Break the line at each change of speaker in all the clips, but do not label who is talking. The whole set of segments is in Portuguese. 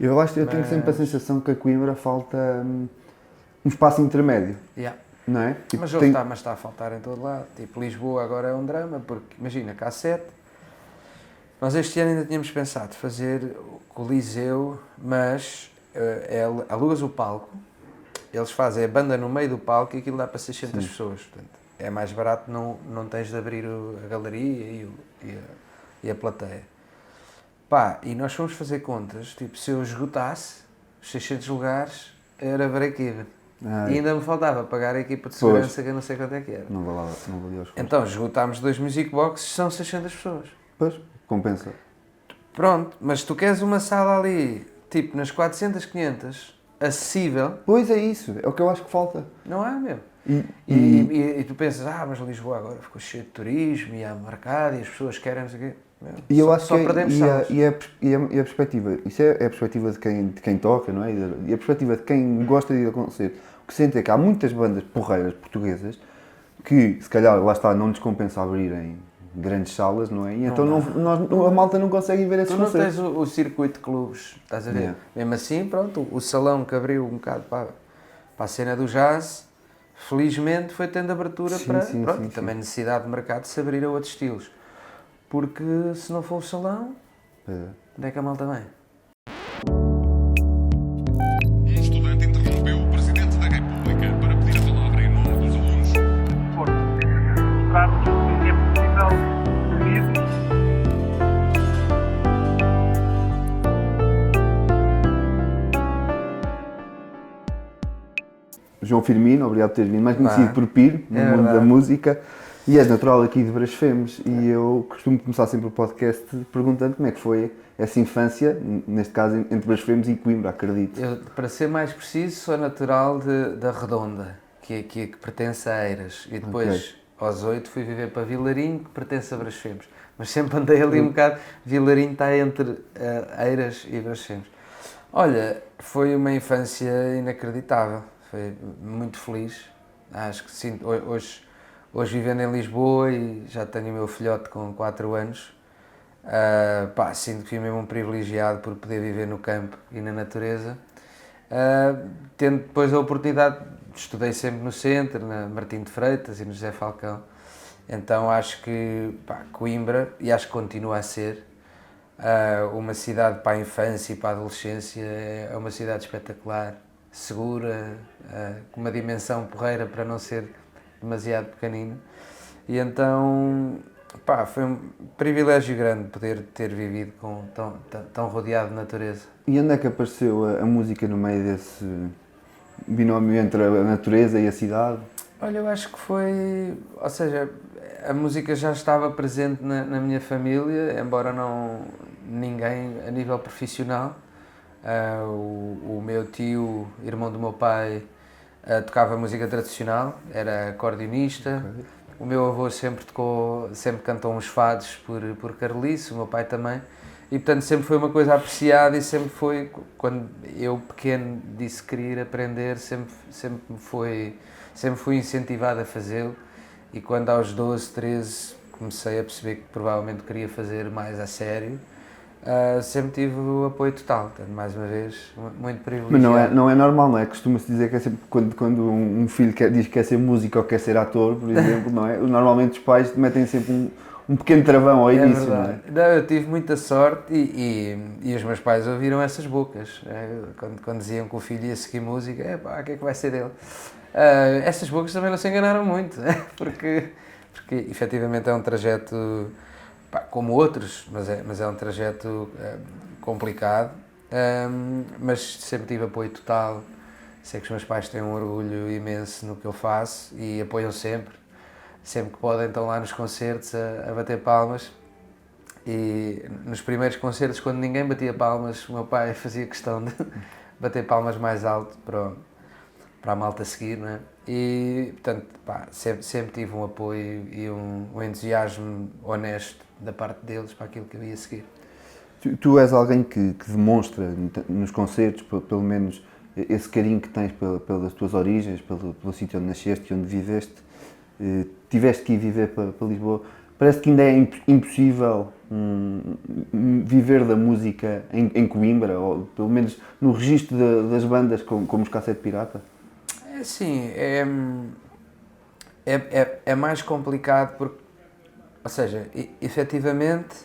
Eu acho que eu tenho sempre a sensação que a Coimbra falta um espaço intermédio,
Yeah.
não é? Tipo,
Mas está a faltar em todo lado. Tipo, Lisboa agora é um drama, porque imagina, cá há 7. Nós este ano ainda tínhamos pensado fazer o Coliseu, mas alugas o palco, eles fazem a banda no meio do palco e aquilo dá para 600 pessoas. Portanto, é mais barato, não tens de abrir a galeria e a plateia. Pá, e nós fomos fazer contas, tipo, se eu esgotasse os 600 lugares, era break-even. E ainda me faltava pagar a equipa de segurança, que eu não sei quanto é que era.
Não valia os custos.
Então, esgotámos 2 music boxes, são 600 pessoas.
Pois, compensa.
Pronto, mas tu queres uma sala ali, tipo, nas 400, 500, acessível.
Pois é isso, é o que eu acho que falta.
Não há mesmo. E tu pensas, mas Lisboa agora ficou cheio de turismo, e há mercado, e as pessoas querem, não sei o quê.
E eu acho
só
que
perdemos salas.
e a perspectiva, isso é a perspectiva de quem toca, não é? E a perspectiva de quem gosta de ir a concerto. O que sente é que há muitas bandas porreiras portuguesas que, se calhar, lá está, não lhes compensa abrir em grandes salas, não é? E então a malta não consegue ver esses concertos.
Tu não tens o circuito de clubes, estás a ver? Yeah. Mesmo assim, pronto, o salão que abriu um bocado para a cena do jazz, felizmente foi tendo abertura e também necessidade de mercado de se abrir a outros estilos. Porque se não for o salão, onde é que a malta vem?
Um estudante interrompeu o Presidente da República para pedir a palavra em nome dos alunos.
Mostrarmos que é possível seguir.
João Firmino, obrigado por teres vindo, mais conhecido por Piro, no mundo da música. E és natural aqui de Brasfemes e eu costumo começar sempre o podcast perguntando como é que foi essa infância, neste caso entre Brasfemes e Coimbra, acredito.
Eu, para ser mais preciso, sou natural da Redonda, que pertence a Eiras, e depois aos 8 fui viver para Vilarinho, que pertence a Brasfemes, mas sempre andei ali um bocado, Vilarinho está entre Eiras e Brasfemes. Olha, foi uma infância inacreditável, foi muito feliz, acho que sinto, hoje vivendo em Lisboa e já tenho o meu filhote com 4 anos, sinto que fui mesmo um privilegiado por poder viver no campo e na natureza. Tendo depois a oportunidade, estudei sempre no centro, na Martim de Freitas e no José Falcão, então acho que Coimbra, e acho que continua a ser, uma cidade para a infância e para a adolescência, é uma cidade espetacular, segura, com uma dimensão porreira para não ser demasiado pequenino, e então foi um privilégio grande poder ter vivido tão rodeado de natureza.
E onde é que apareceu a música no meio desse binómio entre a natureza e a cidade?
Olha, eu acho que foi, ou seja, a música já estava presente na minha família, embora ninguém a nível profissional. O meu tio, irmão do meu pai, tocava música tradicional, era acordeonista. O meu avô sempre cantou uns fados por carolice, o meu pai também. E portanto sempre foi uma coisa apreciada e sempre foi, quando eu pequeno disse que queria ir aprender, sempre fui incentivado a fazê-lo. E quando aos 12, 13 comecei a perceber que provavelmente queria fazer mais a sério, sempre tive o apoio total, portanto, mais uma vez, muito privilegiado.
Mas não é normal, não é? Costuma-se dizer que é sempre quando um filho diz que quer ser músico ou quer ser ator, por exemplo, não é? Normalmente os pais metem sempre um pequeno travão ao início, não é?
Não, eu tive muita sorte e os meus pais ouviram essas bocas, quando diziam que o filho ia seguir música, o que é que vai ser dele? Essas bocas também não se enganaram muito, porque efetivamente é um trajeto, como outros, mas é um trajeto complicado, mas sempre tive apoio total. Sei que os meus pais têm um orgulho imenso no que eu faço e apoiam sempre que podem, estão lá nos concertos a bater palmas. E nos primeiros concertos, quando ninguém batia palmas, o meu pai fazia questão de bater palmas mais alto para a malta seguir, não é? E, portanto, sempre tive um apoio e um entusiasmo honesto da parte deles para aquilo que eu ia seguir.
Tu és alguém que demonstra nos concertos, pelo menos, esse carinho que tens pelas tuas origens, pelo sítio onde nasceste e onde viveste. Tiveste que ir viver para Lisboa. parece que ainda é impossível viver da música em Coimbra, ou pelo menos no registro das bandas como os Cassete Pirata?
É assim, é mais complicado porque, ou seja, efetivamente,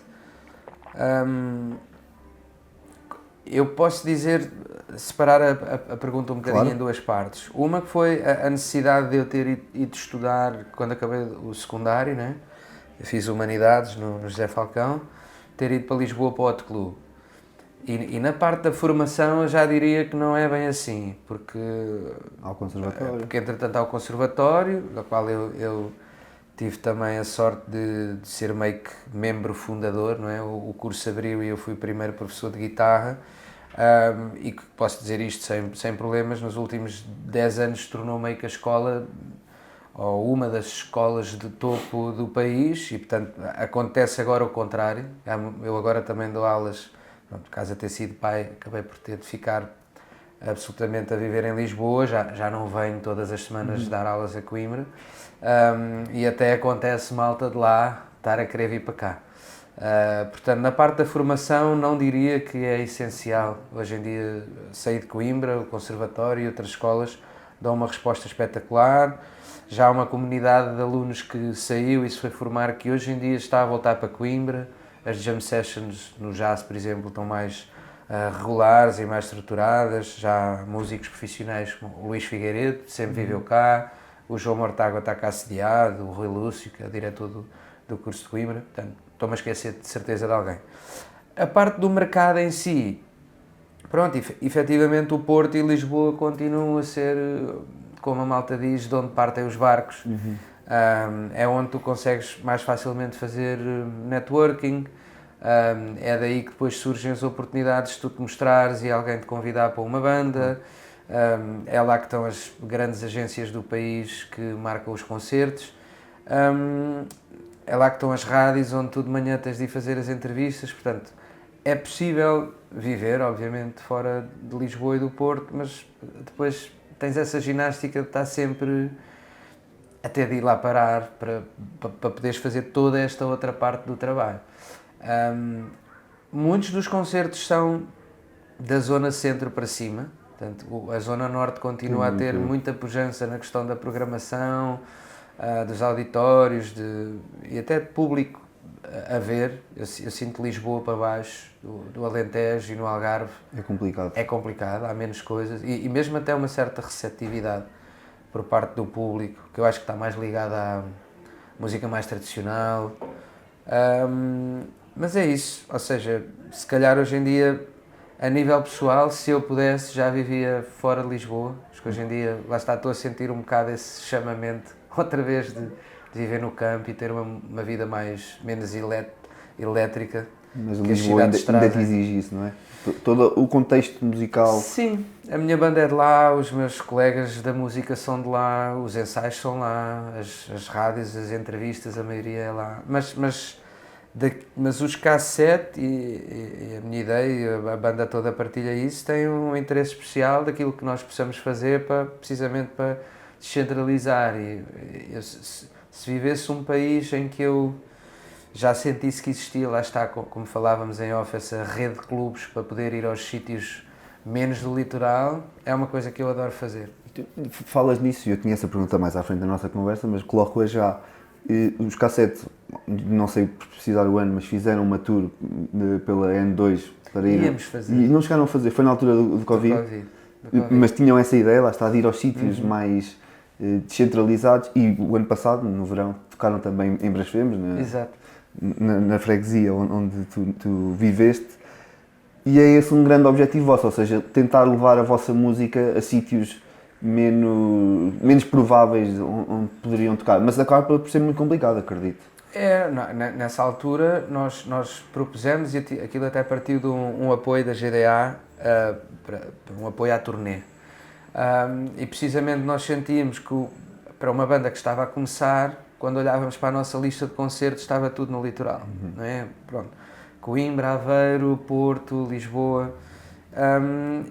eu posso dizer, separar a pergunta um bocadinho
Claro.
em duas partes. Uma que foi a necessidade de eu ter ido estudar quando acabei o secundário, né? Eu fiz Humanidades no José Falcão, ter ido para Lisboa para o Hot Club. E na parte da formação eu já diria que não é bem assim, porque
Ao conservatório.
porque entretanto há o conservatório, da qual eu tive também a sorte de ser meio que membro fundador, não é? O curso abriu e eu fui o primeiro professor de guitarra, e que posso dizer isto sem problemas, nos últimos 10 anos se tornou meio que a escola, ou uma das escolas de topo do país, e portanto acontece agora o contrário. Eu agora também dou aulas, pronto, por causa de ter sido pai, acabei por ter de ficar absolutamente a viver em Lisboa, já não venho todas as semanas dar aulas a Coimbra, e até acontece malta de lá estar a querer vir para cá. Portanto, na parte da formação não diria que é essencial. Hoje em dia sair de Coimbra, o conservatório e outras escolas dão uma resposta espetacular. Já há uma comunidade de alunos que saiu e se foi formar, que hoje em dia está a voltar para Coimbra. As jam sessions no jazz, por exemplo, estão mais regulares e mais estruturadas. Já há músicos profissionais como o Luís Figueiredo, que sempre viveu cá, o João Mortágua está cá assediado, o Rui Lúcio, que é o diretor do curso de Coimbra. Portanto, estou-me a esquecer de certeza de alguém. A parte do mercado em si, pronto, efetivamente o Porto e Lisboa continuam a ser, como a malta diz, de onde partem os barcos. É onde tu consegues mais facilmente fazer networking, é daí que depois surgem as oportunidades de tu te mostrares e alguém te convidar para uma banda, é lá que estão as grandes agências do país que marcam os concertos, é lá que estão as rádios onde tu de manhã tens de ir fazer as entrevistas. Portanto, é possível viver, obviamente, fora de Lisboa e do Porto, mas depois tens essa ginástica de estar sempre até de ir lá parar para poderes fazer toda esta outra parte do trabalho. Muitos dos concertos são da zona centro para cima, portanto, a zona norte continua a ter muita pujança na questão da programação, dos auditórios e até de público a ver. Eu sinto Lisboa para baixo, do Alentejo e no Algarve.
É complicado.
É complicado, há menos coisas e mesmo até uma certa receptividade por parte do público, que eu acho que está mais ligada à música mais tradicional. Mas é isso, ou seja, se calhar hoje em dia, a nível pessoal, se eu pudesse, já vivia fora de Lisboa. Acho que hoje em dia, lá está, estou a sentir um bocado esse chamamento, outra vez, de viver no campo e ter uma vida menos elétrica.
Mas
que as
Lisboa ainda
cidades
te
trazem.
exige isso, não é? Todo o contexto musical.
Sim, a minha banda é de lá, os meus colegas da música são de lá, os ensaios são lá, as rádios, as entrevistas, a maioria é lá. Mas os K7 e a minha ideia, a banda toda partilha isso, tem um interesse especial daquilo que nós possamos fazer precisamente para descentralizar. Se vivesse um país em que eu já sentisse que existia, lá está, como falávamos em off, essa rede de clubes para poder ir aos sítios menos do litoral, é uma coisa que eu adoro fazer.
Falas nisso, e eu tinha essa pergunta mais à frente da nossa conversa, mas coloco-a já. Os K7, não sei precisar o ano, mas fizeram uma tour pela N2 para ir.
Íamos fazer.
E não chegaram a fazer, foi na altura do Covid.
Do Covid.
Mas tinham essa ideia, lá está, de ir aos sítios mais descentralizados, e o ano passado, no verão, tocaram também em Brasfemes,
Exato.
na freguesia onde tu viveste, e é esse um grande objetivo vosso, ou seja, tentar levar a vossa música a sítios menos prováveis onde poderiam tocar, mas acaba por ser muito complicado, acredito.
Nessa altura nós propusemos, e aquilo até partiu de um apoio da GDA, para um apoio à turnê. E precisamente nós sentíamos que para uma banda que estava a começar, quando olhávamos para a nossa lista de concertos, estava tudo no litoral, não é? Pronto. Coimbra, Aveiro, Porto, Lisboa,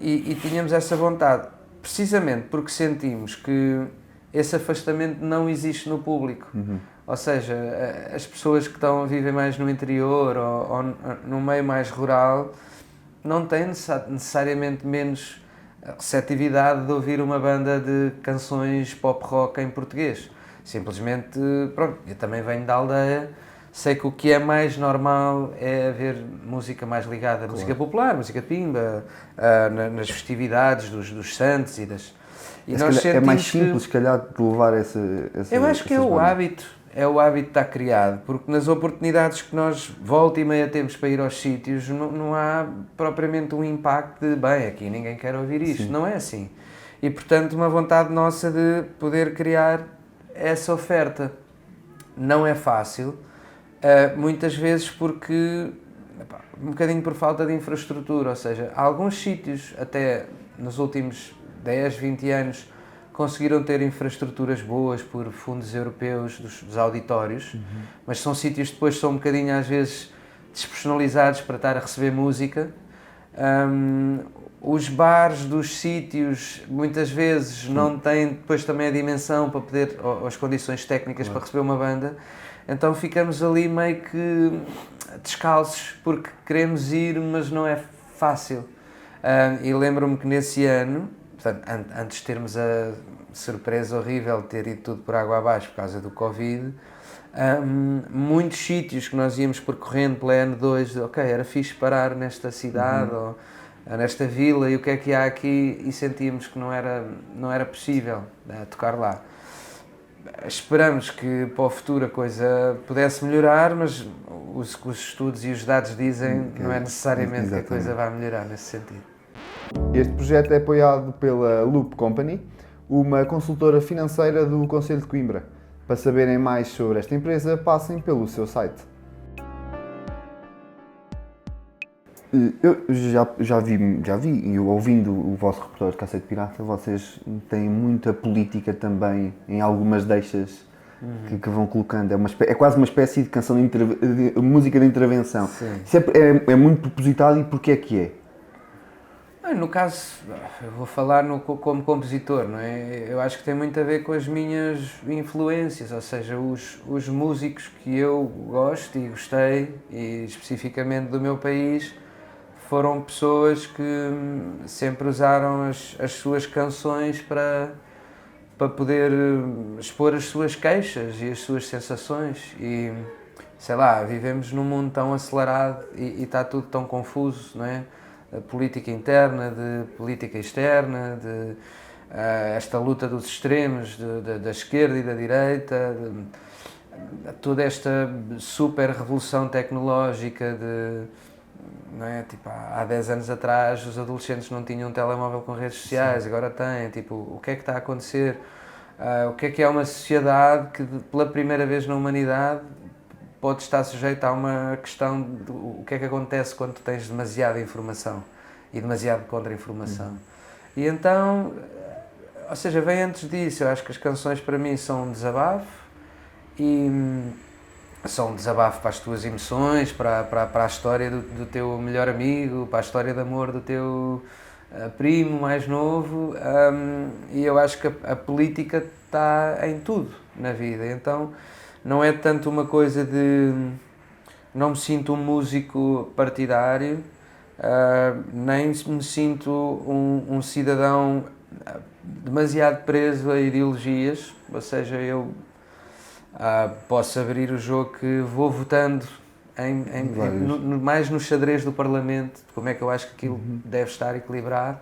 e tínhamos essa vontade, precisamente porque sentimos que esse afastamento não existe no público. Ou seja, as pessoas que vivem mais no interior ou no meio mais rural não têm necessariamente menos receptividade de ouvir uma banda de canções pop rock em português. Simplesmente, pronto, eu também venho da aldeia, sei que o que é mais normal é haver música mais ligada à música popular, música pimba, nas festividades dos santos e das... E nós
é mais
sentimos
simples, se calhar, de levar essa
eu acho que é o hábito de estar criado, porque nas oportunidades que nós volta e meia temos para ir aos sítios, não há propriamente um impacto de, bem, aqui ninguém quer ouvir isto,
Sim.
não é assim. E, portanto, uma vontade nossa de poder criar essa oferta. Não é fácil, muitas vezes porque, um bocadinho por falta de infraestrutura, ou seja, alguns sítios, até nos últimos 10, 20 anos, conseguiram ter infraestruturas boas por fundos europeus dos auditórios, mas são sítios que depois são um bocadinho às vezes despersonalizados para estar a receber música. Os bares dos sítios muitas vezes não têm depois também a dimensão para poder, ou as condições técnicas para receber uma banda, então ficamos ali meio que descalços porque queremos ir, mas não é fácil. E lembro-me que nesse ano, portanto, antes de termos a surpresa horrível de ter ido tudo por água abaixo por causa do Covid, muitos sítios que nós íamos percorrendo pela N2, ok, era fixe parar nesta cidade ou nesta vila e o que é que há aqui, e sentíamos que não era possível tocar lá. Esperamos que para o futuro a coisa pudesse melhorar, mas os estudos e os dados dizem que não é necessariamente que a coisa vai melhorar nesse sentido.
Este projeto é apoiado pela Loop Company, uma consultora financeira do Concelho de Coimbra. Para saberem mais sobre esta empresa, passem pelo seu site. Eu já vi, e ouvindo o vosso repertório de Cassete Pirata, vocês têm muita política também em algumas deixas que vão colocando. É quase uma espécie de canção de música de intervenção.
Sim.
Isso é muito propositado, e porquê é que é?
No caso, eu vou falar como compositor, não é? Eu acho que tem muito a ver com as minhas influências, ou seja, os músicos que eu gosto e gostei, e especificamente do meu país, foram pessoas que sempre usaram as suas canções para poder expor as suas queixas e as suas sensações. E, sei lá, vivemos num mundo tão acelerado e está tudo tão confuso, não é? A política interna, de política externa, de esta luta dos extremos, da esquerda e da direita, toda esta super revolução tecnológica não é? Tipo, há 10 anos atrás os adolescentes não tinham um telemóvel com redes sociais, sim, agora têm. Tipo, o que é que está a acontecer? O que é uma sociedade que pela primeira vez na humanidade pode estar sujeita a uma questão de o que é que acontece quando tu tens demasiada informação e demasiado contra-informação. E então, ou seja, vem antes disso. Eu acho que as canções para mim são um desabafo, e são um desabafo para as tuas emoções, para a história do teu melhor amigo, para a história de amor do teu primo mais novo, e eu acho que a política está em tudo na vida. Então não é tanto uma coisa de... Não me sinto um músico partidário, nem me sinto um cidadão demasiado preso a ideologias, ou seja, eu posso abrir o jogo que vou votando mais no xadrez do Parlamento, como é que eu acho que aquilo deve estar equilibrado.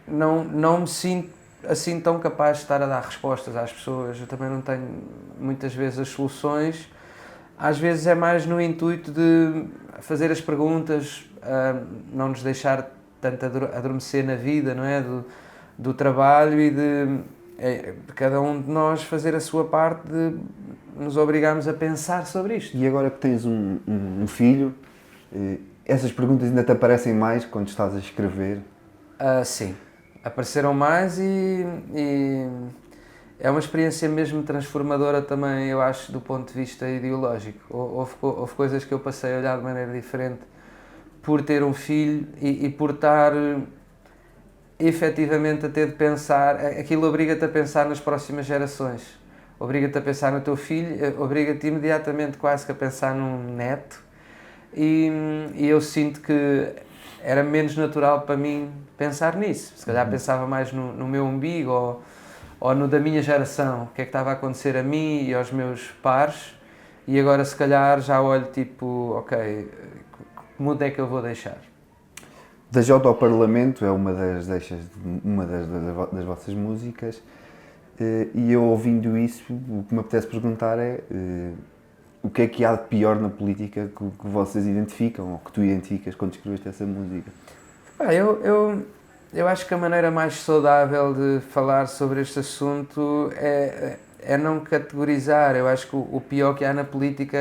Não me sinto assim tão capaz de estar a dar respostas às pessoas. Eu também não tenho muitas vezes as soluções. Às vezes é mais no intuito de fazer as perguntas, não nos deixar tanto adormecer na vida, não é? Do trabalho, e de cada um de nós fazer a sua parte, de nos obrigarmos a pensar sobre isto.
E agora que tens um filho, essas perguntas ainda te aparecem mais quando estás a escrever?
Sim, apareceram mais, e é uma experiência mesmo transformadora também, eu acho, do ponto de vista ideológico. Houve coisas que eu passei a olhar de maneira diferente por ter um filho e por estar efetivamente a ter de pensar. Aquilo obriga-te a pensar nas próximas gerações. obriga-te a pensar no teu filho, obriga-te imediatamente quase que a pensar num neto, e eu sinto que era menos natural para mim pensar nisso. Se calhar pensava mais no meu umbigo ou no da minha geração, o que é que estava a acontecer a mim e aos meus pares, e agora se calhar já olho tipo, ok, que mundo é que eu vou deixar?
Da Jota ao Parlamento é uma das das vossas músicas, e eu ouvindo isso, o que me apetece perguntar é o que é que há de pior na política que vocês identificam, ou que tu identificas quando escreveste essa música?
Eu acho que a maneira mais saudável de falar sobre este assunto é não categorizar. Eu acho que o pior que há na política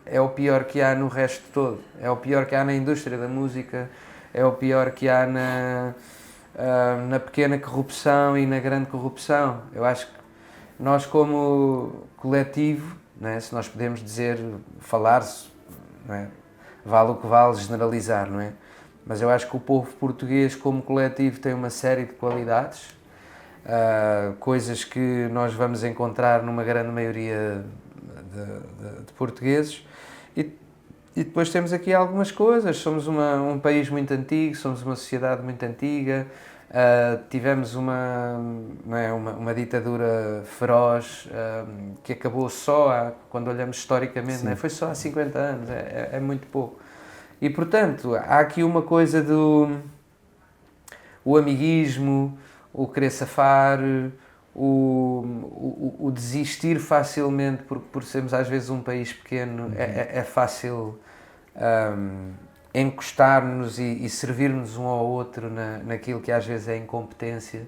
é o pior que há no resto todo. É o pior que há na indústria da música, é o pior que há na pequena corrupção e na grande corrupção. Eu acho que nós, como coletivo, não é? Se nós podemos dizer, falar-se, não é? Vale o que vale generalizar, não é? Mas eu acho que o povo português, como coletivo, tem uma série de qualidades, coisas que nós vamos encontrar numa grande maioria de portugueses, e depois temos aqui algumas coisas. Somos um país muito antigo, somos uma sociedade muito antiga, tivemos uma ditadura feroz que acabou só, quando olhamos historicamente, não é? Foi só há 50 anos, é muito pouco. E, portanto, há aqui uma coisa o amiguismo, o querer safar, o desistir facilmente, porque por sermos às vezes um país pequeno, é fácil encostar-nos e servir-nos um ao outro naquilo que às vezes é incompetência.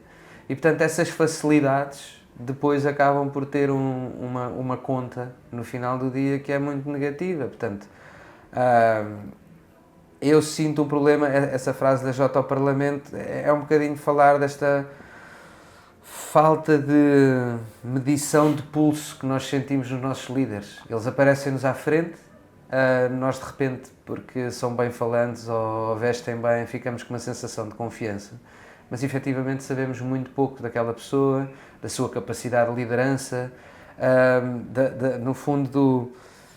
E, portanto, essas facilidades depois acabam por ter uma conta no final do dia que é muito negativa. Portanto, eu sinto um problema. Essa frase da Jota ao Parlamento é um bocadinho falar desta falta de medição de pulso que nós sentimos nos nossos líderes. Eles aparecem-nos à frente, nós de repente, porque são bem falantes ou vestem bem, ficamos com uma sensação de confiança, mas efetivamente sabemos muito pouco daquela pessoa, da sua capacidade de liderança, no fundo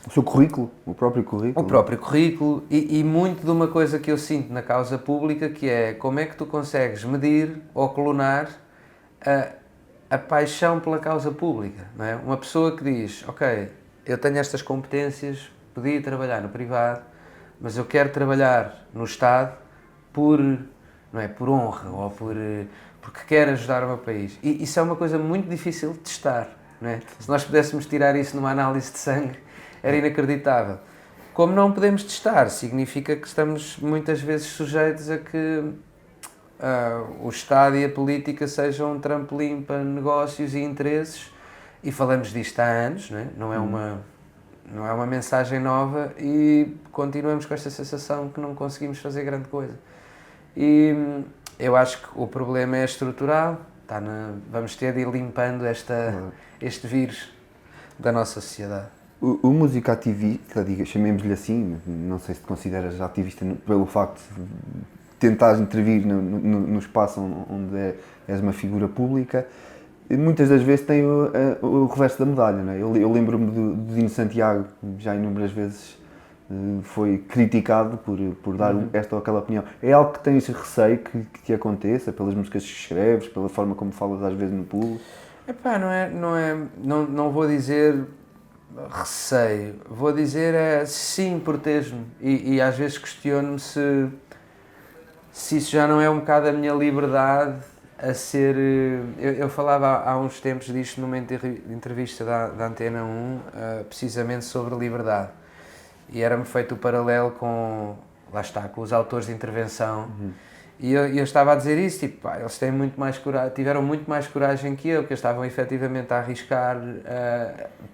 O seu currículo, o próprio currículo.
O próprio currículo e muito de uma coisa que eu sinto na causa pública, que é como é que tu consegues medir ou clonar a paixão pela causa pública, não é? Uma pessoa que diz, ok, eu tenho estas competências, podia trabalhar no privado, mas eu quero trabalhar no Estado não é, por honra ou porque quero ajudar o meu país. E isso é uma coisa muito difícil de testar, não é? Se nós pudéssemos tirar isso numa análise de sangue, era inacreditável. Como não podemos testar, significa que estamos muitas vezes sujeitos a que o Estado e a política sejam um trampolim para negócios e interesses, e falamos disto há anos, não é? Não é uma mensagem nova, e continuamos com esta sensação que não conseguimos fazer grande coisa. E eu acho que o problema é estrutural, vamos ter de ir limpando este vírus da nossa sociedade.
O músico ativista, chamemos-lhe assim, não sei se te consideras ativista pelo facto de tentares intervir no espaço onde és uma figura pública, muitas das vezes tem o reverso da medalha, não é? Eu lembro-me do Dino Santiago, já inúmeras vezes foi criticado por dar esta ou aquela opinião. É algo que tens receio que te aconteça, pelas músicas que escreves, pela forma como falas às vezes no público?
Epá, não vou dizer receio, vou dizer sim, protejo-me, e às vezes questiono-me se isso já não é um bocado a minha liberdade a ser... Eu falava há uns tempos disto numa entrevista da Antena 1, precisamente sobre liberdade, e era-me feito o paralelo com os autores de intervenção. E eu estava a dizer isso, tipo, pá, eles têm muito mais tiveram muito mais coragem que eu, porque eles estavam efetivamente a arriscar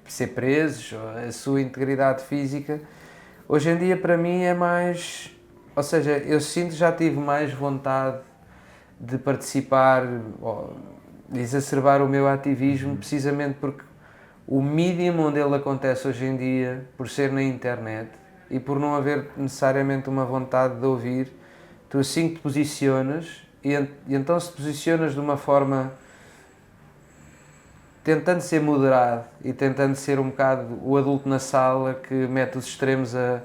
ser presos, a sua integridade física. Hoje em dia, para mim, é mais... Ou seja, eu sinto que já tive mais vontade de participar, de exacerbar o meu ativismo, precisamente porque o medium onde ele acontece hoje em dia, por ser na internet e por não haver necessariamente uma vontade de ouvir, tu assim que te posicionas, e então se posicionas de uma forma tentando ser moderado e tentando ser um bocado o adulto na sala que mete os extremos a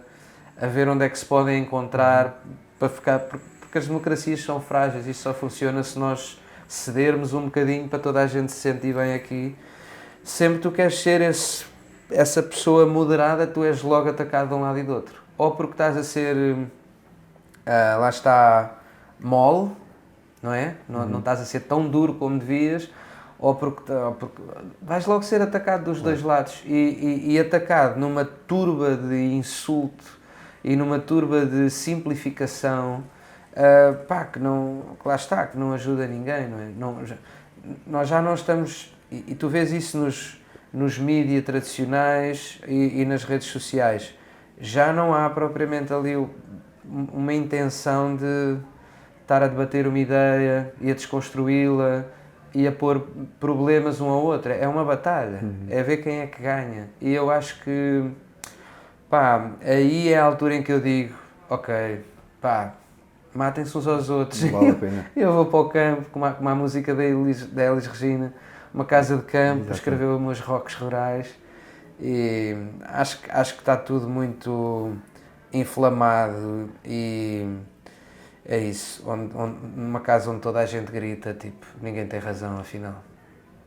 ver onde é que se podem encontrar para ficar, porque as democracias são frágeis, isto só funciona se nós cedermos um bocadinho para toda a gente se sentir bem aqui. Sempre tu queres ser essa pessoa moderada, tu és logo atacado de um lado e do outro. Ou porque estás a ser, lá está, mole, não é? Não estás a ser tão duro como devias, ou porque vais logo ser atacado dos dois lados e atacado numa turba de insulto e numa turba de simplificação, que lá está, que não ajuda ninguém, não é? Nós já não estamos, e tu vês isso nos mídias tradicionais e nas redes sociais, já não há propriamente ali uma intenção de estar a debater uma ideia e a desconstruí-la e a pôr problemas um ao outro. É uma batalha, é ver quem é que ganha. E eu acho que, aí é a altura em que eu digo, ok, matem-se uns aos outros.
Vale a pena.
Eu vou para o campo, como a música da Elis Regina, uma casa de campo, para escrever os meus rocks rurais. E acho que está tudo muito inflamado e é isso, numa casa onde toda a gente grita, tipo, ninguém tem razão, afinal.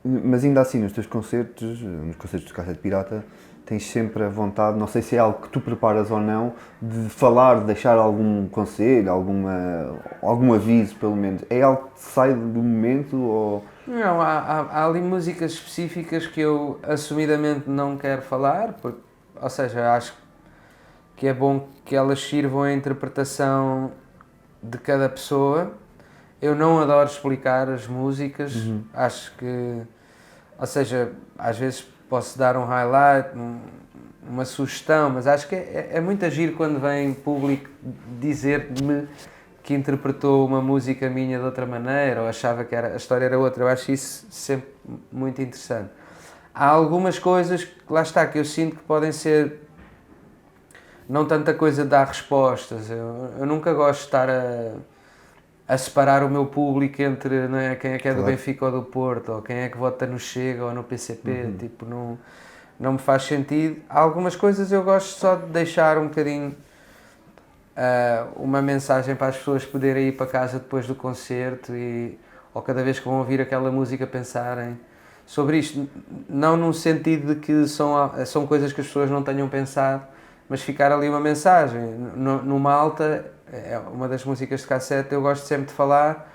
Mas ainda assim, nos teus concertos, nos concertos de Cassete Pirata, tens sempre a vontade, não sei se é algo que tu preparas ou não, de falar, de deixar algum conselho, algum aviso, pelo menos. É algo que sai do momento ou...
Não, há ali músicas específicas que eu assumidamente não quero falar, ou seja, acho que é bom que elas sirvam à interpretação de cada pessoa. Eu não adoro explicar as músicas, acho que, ou seja, às vezes posso dar um highlight, uma sugestão, mas acho que é muito agir quando vem público dizer-me que interpretou uma música minha de outra maneira ou achava que a história era outra. Eu acho isso sempre muito interessante. Há algumas coisas que, lá está, que eu sinto que podem ser não tanta coisa de dar respostas. Eu nunca gosto de estar a separar o meu público entre, não é, quem é que é do Benfica ou do Porto, ou quem é que vota no Chega ou no PCP. Tipo, não me faz sentido. Há algumas coisas eu gosto só de deixar um bocadinho uma mensagem para as pessoas poderem ir para casa depois do concerto ou cada vez que vão ouvir aquela música pensarem sobre isto. Não num sentido de que são coisas que as pessoas não tenham pensado, mas ficar ali uma mensagem. No Malta, é uma das músicas de cassete, eu gosto sempre de falar,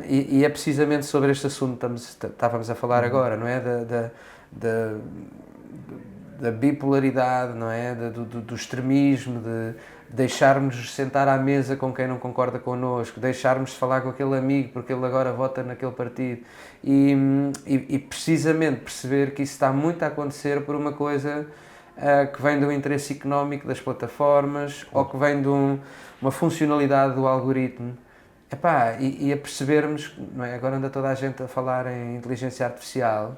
e é precisamente sobre este assunto que estávamos a falar agora, não é? Da bipolaridade, não é? Do extremismo, de deixarmos sentar à mesa com quem não concorda connosco, deixarmos de falar com aquele amigo porque ele agora vota naquele partido e precisamente perceber que isso está muito a acontecer por uma coisa que vem do interesse económico das plataformas ou que vem de uma funcionalidade do algoritmo. E a percebermos, não é? Agora anda toda a gente a falar em inteligência artificial,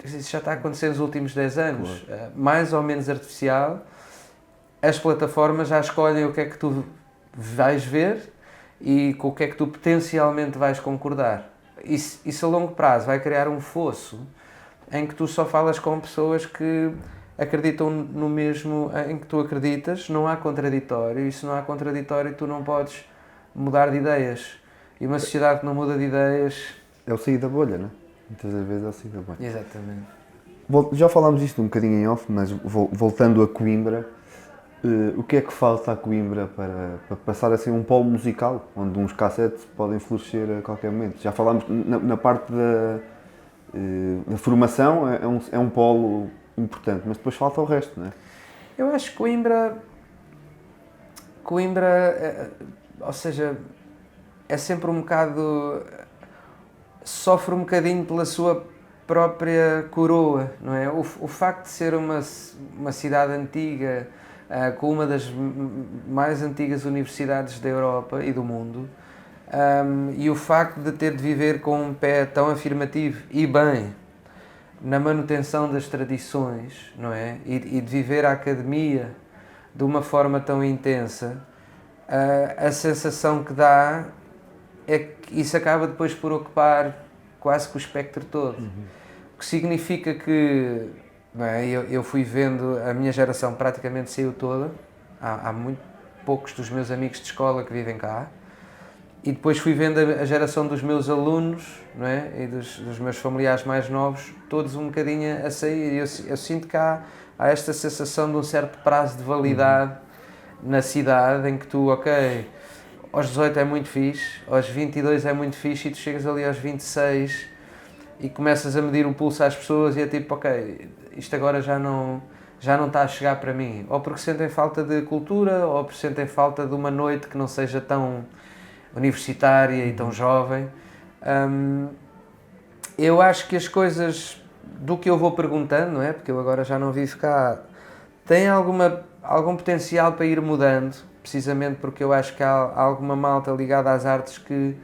isso já está a acontecer nos últimos 10 anos, mais ou menos artificial. As plataformas já escolhem o que é que tu vais ver e com o que é que tu potencialmente vais concordar. Isso a longo prazo vai criar um fosso em que tu só falas com pessoas que acreditam no mesmo em que tu acreditas, não há contraditório, e se não há contraditório tu não podes mudar de ideias. E uma sociedade que não muda de ideias...
É o sair da bolha, não é? Muitas das vezes é o sair da bolha.
Exatamente.
Já falámos disto um bocadinho em off, mas voltando a Coimbra, o que é que falta a Coimbra para passar a ser um polo musical, onde uns cassetes podem florescer a qualquer momento? Já falámos na parte da formação, é um polo importante, mas depois falta o resto, não é?
Eu acho que Coimbra, ou seja, é sempre um bocado... sofre um bocadinho pela sua própria coroa, não é? O facto de ser uma cidade antiga, com uma das mais antigas universidades da Europa e do mundo, e o facto de ter de viver com um pé tão afirmativo e bem na manutenção das tradições, não é? E de viver a academia de uma forma tão intensa, a sensação que dá é que isso acaba depois por ocupar quase que o espectro todo. O que significa que, bem, eu fui vendo, a minha geração praticamente saiu toda, há muito poucos dos meus amigos de escola que vivem cá, e depois fui vendo a geração dos meus alunos, não é? E dos meus familiares mais novos, todos um bocadinho a sair. Eu sinto que há esta sensação de um certo prazo de validade na cidade, em que tu, ok, aos 18 é muito fixe, aos 22 é muito fixe, e tu chegas ali aos 26 e começas a medir o pulso às pessoas e é tipo, ok, isto agora já não está a chegar para mim. Ou porque sentem falta de cultura, ou porque sentem falta de uma noite que não seja tão universitária e tão jovem. Eu acho que as coisas, do que eu vou perguntando, não é? Porque eu agora já não vivo cá, têm algum potencial para ir mudando, precisamente porque eu acho que há alguma malta ligada às artes que,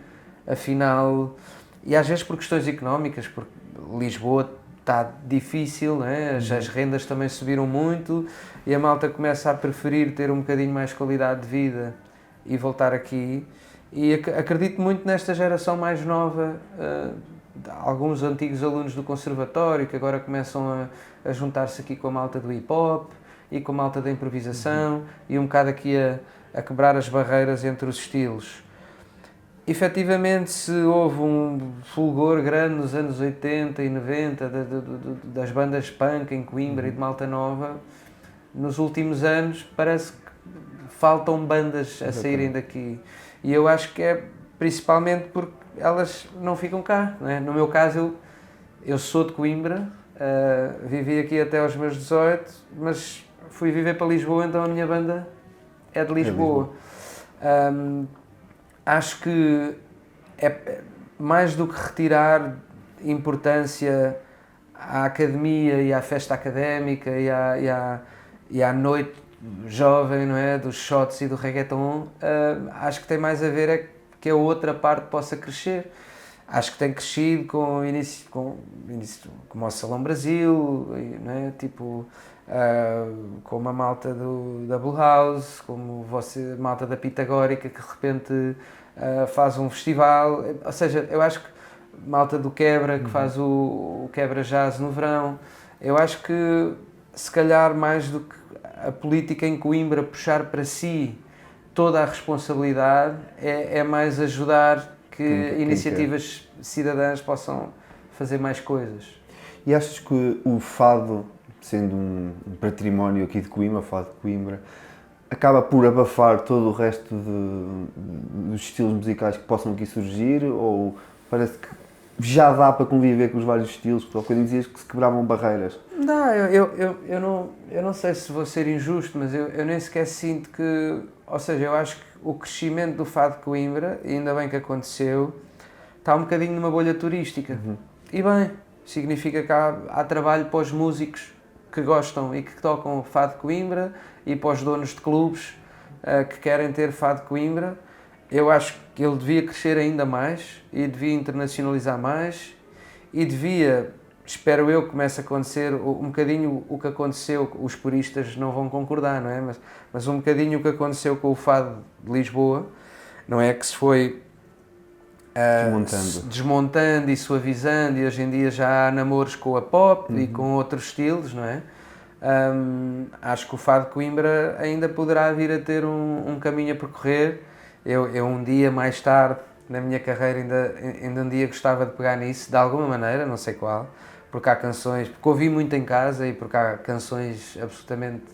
afinal, e às vezes por questões económicas, porque Lisboa está difícil, não é? As rendas também subiram muito e a malta começa a preferir ter um bocadinho mais qualidade de vida e voltar aqui. E acredito muito nesta geração mais nova, alguns antigos alunos do conservatório que agora começam a juntar-se aqui com a malta do hip-hop e com a malta da improvisação e um bocado aqui a quebrar as barreiras entre os estilos. Efetivamente, se houve um fulgor grande nos anos 80 e 90 das bandas punk em Coimbra e de Malta Nova, nos últimos anos parece que faltam bandas a saírem daqui. E eu acho que é principalmente porque elas não ficam cá, não é? No meu caso, eu sou de Coimbra, vivi aqui até aos meus 18, mas fui viver para Lisboa, então a minha banda é de Lisboa. Acho que é mais do que retirar importância à academia e à festa académica e à noite jovem, não é? Dos shots e do reggaeton, acho que tem mais a ver é que a outra parte possa crescer. Acho que tem crescido com o início como o Salão Brasil, não é? Tipo, com uma malta da Bull House, como você, malta da Pitagórica, que de repente faz um festival. Ou seja, eu acho que malta do Quebra, que faz o Quebra Jazz no verão. Eu acho que, se calhar, mais do que a política em Coimbra puxar para si toda a responsabilidade, é mais ajudar que iniciativas cidadãs possam fazer mais coisas.
E achas que o fado, sendo um património aqui de Coimbra, o fado de Coimbra, acaba por abafar todo o resto dos estilos musicais que possam aqui surgir, ou parece que já dá para conviver com os vários estilos, porque ao que dizias que se quebravam barreiras?
Não, eu não sei se vou ser injusto, mas eu nem sequer sinto que... Ou seja, eu acho que o crescimento do fado de Coimbra, e ainda bem que aconteceu, está um bocadinho numa bolha turística. E bem, significa que há trabalho para os músicos que gostam e que tocam fado de Coimbra e para os donos de clubes que querem ter fado de Coimbra. Eu acho que ele devia crescer ainda mais e devia internacionalizar mais e devia, espero eu, que comece a acontecer um bocadinho o que aconteceu, os puristas não vão concordar, não é? Mas um bocadinho o que aconteceu com o fado de Lisboa, não é? Que se foi desmontando e suavizando, e hoje em dia já há namoros com a pop e com outros estilos, não é? Acho que o fado de Coimbra ainda poderá vir a ter um caminho a percorrer. Eu um dia mais tarde, na minha carreira, ainda um dia gostava de pegar nisso, de alguma maneira, não sei qual, porque há canções, porque ouvi muito em casa e porque há canções absolutamente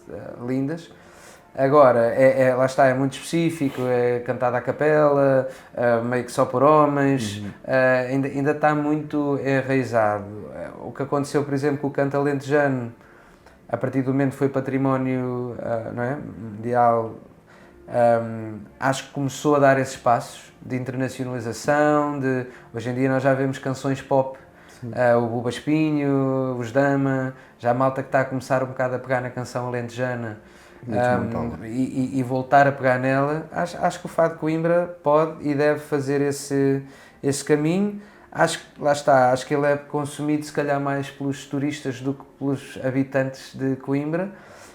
lindas. Agora, lá está, é muito específico, é cantado à capela, meio que só por homens, ainda está muito enraizado. O que aconteceu, por exemplo, com o canto alentejano, a partir do momento que foi património não é, mundial, acho que começou a dar esses passos de internacionalização, hoje em dia nós já vemos canções pop, o Buba Espinho, os Dama, já a malta que está a começar um bocado a pegar na canção alentejana e voltar a pegar nela. Acho que o fado de Coimbra pode e deve fazer esse caminho. Acho que, lá está, acho que ele é consumido se calhar mais pelos turistas do que pelos habitantes de Coimbra.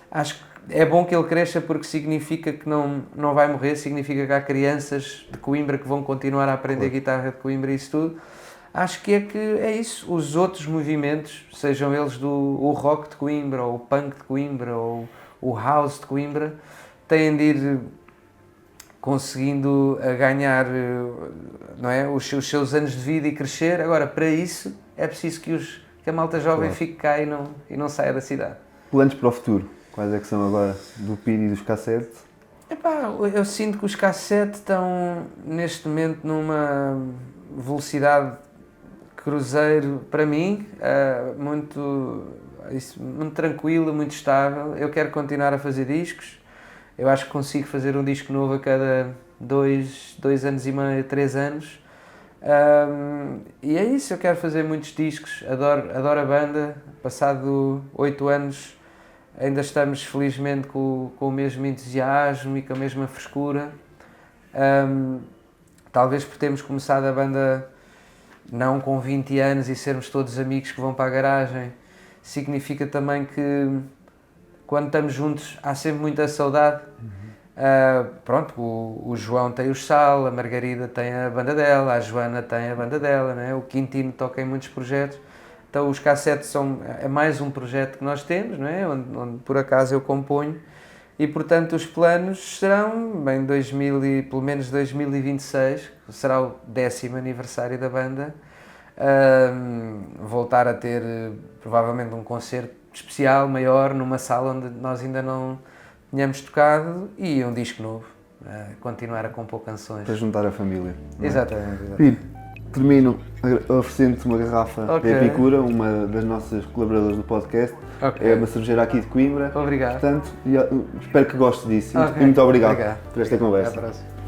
Acho que é bom que ele cresça porque significa que não vai morrer, significa que há crianças de Coimbra que vão continuar a aprender guitarra de Coimbra e isso tudo. acho que é isso. Os outros movimentos, sejam eles o rock de Coimbra, ou o punk de Coimbra, ou o house de Coimbra, têm de ir conseguindo a ganhar, não é, os seus anos de vida e crescer. Agora, para isso, é preciso que a malta jovem
Claro.
fique cá e não saia da cidade.
Planos para o futuro? Quais é que são agora do Pini e dos Cassete?
Epá, eu sinto que os Cassete estão neste momento numa velocidade cruzeiro para mim, muito tranquila, muito estável. Eu quero continuar a fazer discos. Eu acho que consigo fazer um disco novo a cada 2 anos e meio, 3 anos. E é isso, eu quero fazer muitos discos, adoro a banda. Passado 8 anos ainda estamos felizmente com o mesmo entusiasmo e com a mesma frescura. Talvez por termos começado a banda não com 20 anos e sermos todos amigos que vão para a garagem, significa também que quando estamos juntos há sempre muita saudade. Pronto, o João tem o Sal, a Margarida tem a banda dela, a Joana tem a banda dela, né? O Quintino toca em muitos projetos. Então os Cassetes é mais um projeto que nós temos, não é? Onde por acaso eu componho, e portanto os planos serão, bem, pelo menos 2026, que será o 10º aniversário da banda, voltar a ter provavelmente um concerto especial, maior, numa sala onde nós ainda não tínhamos tocado, e um disco novo, continuar a compor canções.
Para juntar a família. Não é?
Exatamente.
Pino, termino oferecendo-te uma garrafa
Ok.
da Epicura, uma das nossas colaboradoras do podcast.
Ok.
É uma cervejeira aqui de Coimbra.
Obrigado.
Portanto, espero que gostes disso.
Ok.
E muito obrigado
Obrigado.
por esta conversa.
Até à próxima.